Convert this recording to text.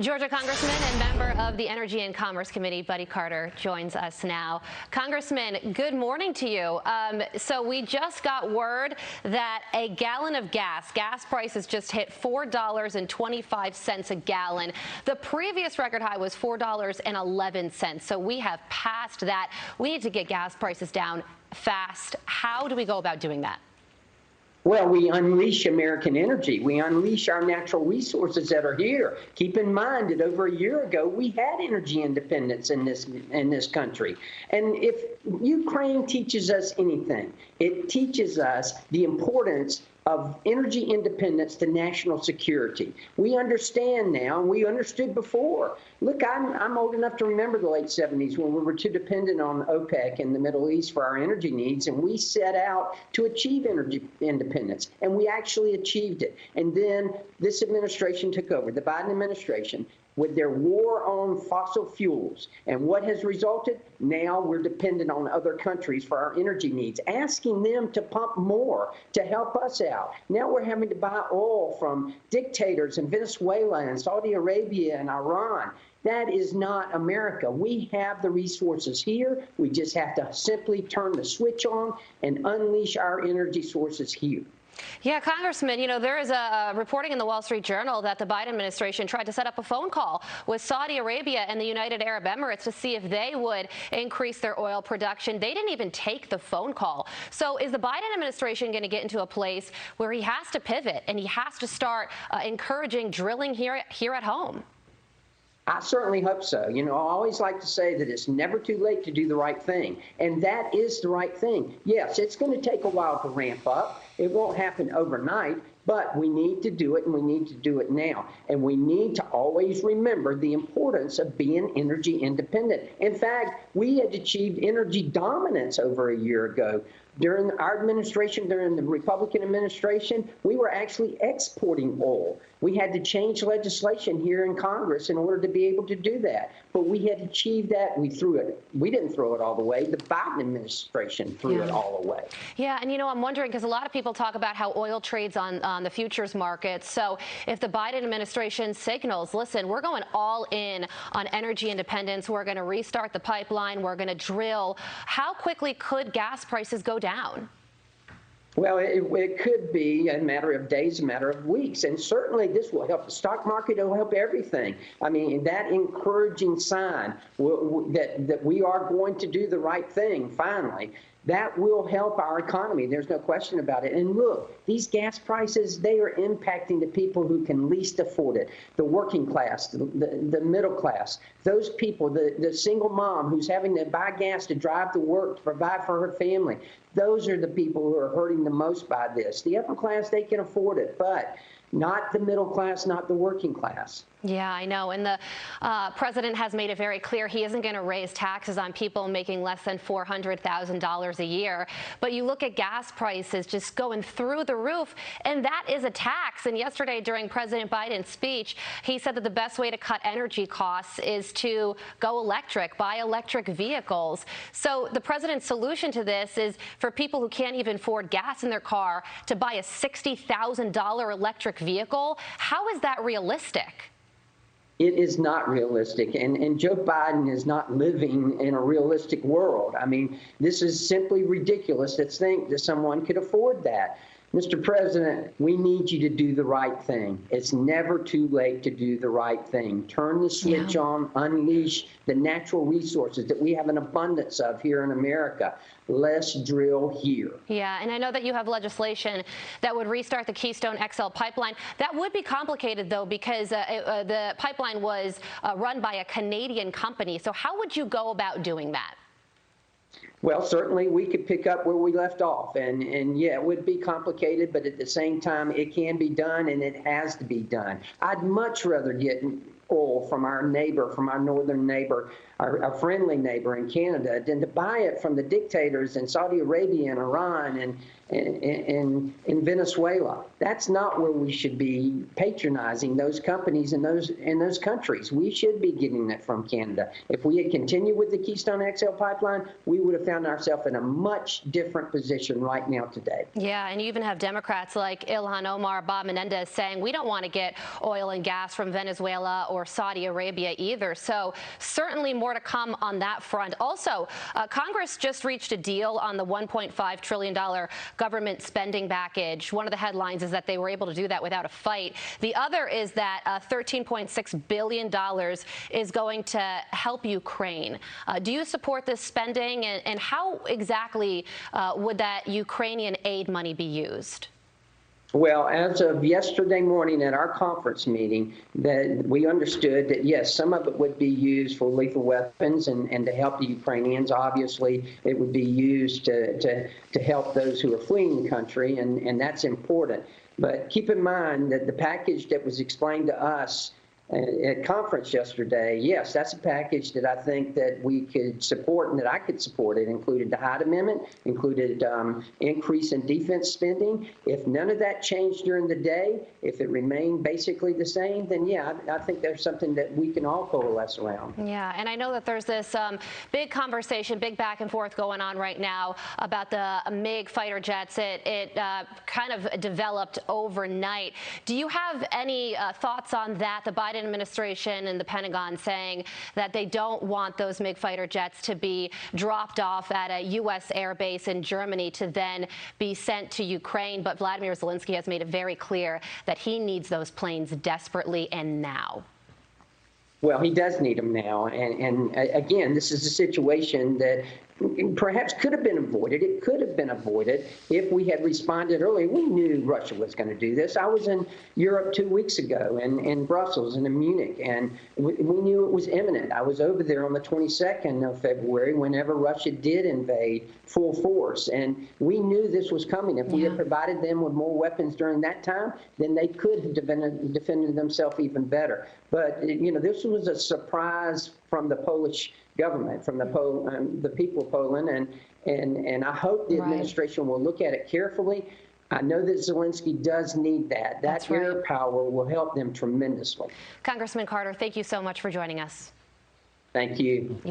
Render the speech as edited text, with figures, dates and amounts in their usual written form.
Georgia Congressman and member of the Energy and Commerce Committee, Buddy Carter, joins us now. Congressman, good morning to you. So we just got word that a gallon of gas prices just hit $4.25 a gallon. The previous record high was $4.11. So we have passed that. We need to get gas prices down fast. How do we go about doing that? Well, we unleash American energy. We unleash our natural resources that are here. Keep in mind that over a year ago, we had energy independence in this country. And if Ukraine teaches us anything, it teaches us the importance of energy independence to national security. We understand now, and we understood before. Look, I'm old enough to remember the late 70s when we were too dependent on OPEC in the Middle East for our energy needs, and we set out to achieve energy independence, and we actually achieved it. And then this administration took over, the Biden administration, with their war on fossil fuels. And what has resulted? Now we're dependent on other countries for our energy needs, asking them to pump more to help us out. Now we're having to buy oil from dictators in Venezuela and Saudi Arabia and Iran. That is not America. We have the resources here. We just have to simply turn the switch on and unleash our energy sources here. Yeah, Congressman, you know, there is a reporting in the Wall Street Journal that the Biden administration tried to set up a phone call with Saudi Arabia and the United Arab Emirates to see if they would increase their oil production. They didn't even take the phone call. So is the Biden administration going to get into a place where he has to pivot and he has to start encouraging drilling here at home? I certainly hope so. You know, I always like to say that it's never too late to do the right thing. And that is the right thing. Yes, it's going to take a while to ramp up. It won't happen overnight, but we need to do it, and we need to do it now. And we need to always remember the importance of being energy independent. In fact, we had achieved energy dominance over a year ago. During our administration, during the Republican administration, we were actually exporting oil. We had to change legislation here in Congress in order to be able to do that. But we had achieved that. We didn't throw it all the way. The Biden administration threw it all away. Yeah, and you know, I'm wondering, because a lot of people talk about how oil trades on the futures market. So if the Biden administration signals, listen, we're going all in on energy independence, we're going to restart the pipeline, we're going to drill, how quickly could gas prices go down? Well, it could be a matter of days, a matter of weeks. And certainly this will help the stock market. It will help everything. I mean, that encouraging sign that we are going to do the right thing finally, that will help our economy. There's no question about it. And look, these gas prices, they are impacting the people who can least afford it, the working class, the middle class, those people, the single mom who's having to buy gas to drive to work, to provide for her family. Those are the people who are hurting the most by this. The upper class, they can afford it, but not the middle class, not the working class. Yeah, I know. And the president has made it very clear he isn't going to raise taxes on people making less than $400,000 a year. But you look at gas prices just going through the roof, and that is a tax. And yesterday during President Biden's speech, he said that the best way to cut energy costs is to go electric, buy electric vehicles. So the president's solution to this is for people who can't even afford gas in their car to buy a $60,000 electric vehicle. How is that realistic? It is not realistic, and Joe Biden is not living in a realistic world. I mean, this is simply ridiculous to think that someone could afford that. Mr. President, we need you to do the right thing. It's never too late to do the right thing. Turn the switch on, unleash the natural resources that we have an abundance of here in America. Let's drill here. Yeah, and I know that you have legislation that would restart the Keystone XL pipeline. That would be complicated, though, because the pipeline was run by a Canadian company. So how would you go about doing that? Well, certainly we could pick up where we left off, and yeah, it would be complicated, but at the same time, it can be done, and it has to be done. I'd much rather get oil from our neighbor, from our northern neighbor, our friendly neighbor in Canada, than to buy it from the dictators in Saudi Arabia and Iran in Venezuela. That's not where we should be patronizing those companies in those countries. We should be getting it from Canada. If we had continued with the Keystone XL pipeline, we would have found ourselves in a much different position right now today. Yeah, and you even have Democrats like Ilhan Omar, Bob Menendez saying we don't want to get oil and gas from Venezuela or Saudi Arabia either. So certainly more to come on that front. Also, Congress just reached a deal on the $1.5 trillion government spending package. One of the headlines is that they were able to do that without a fight. The other is that $13.6 billion is going to help Ukraine. Do you support this spending, and how exactly would that Ukrainian aid money be used? Well, as of yesterday morning at our conference meeting, that we understood that, yes, some of it would be used for lethal weapons and to help the Ukrainians. Obviously, it would be used to help those who are fleeing the country, and that's important. But keep in mind that the package that was explained to us at conference yesterday, yes, that's a package that I think that we could support and that I could support. It included the Hyde Amendment, included increase in defense spending. If none of that changed during the day, if it remained basically the same, then yeah, I think there's something that we can all coalesce around. Yeah, and I know that there's this big conversation, big back and forth going on right now about the MiG fighter jets. It kind of developed overnight. Do you have any thoughts on that? The Biden administration and the Pentagon saying that they don't want those MiG fighter jets to be dropped off at a U.S. air base in Germany to then be sent to Ukraine. But Vladimir Zelensky has made it very clear that he needs those planes desperately and now. Well, he does need them now. And again, this is a situation that perhaps could have been avoided. It could have been avoided if we had responded earlier. We knew Russia was going to do this. I was in Europe 2 weeks ago, in Brussels and in Munich, and we knew it was imminent. I was over there on the 22nd of February whenever Russia did invade full force, and we knew this was coming. If we had provided them with more weapons during that time, then they could have defended themselves even better. But, you know, this was a surprise from the Polish government, from the people of Poland, and I hope the administration will look at it carefully. I know that Zelensky does need that. That air power will help them tremendously. Congressman Carter, thank you so much for joining us. Thank you.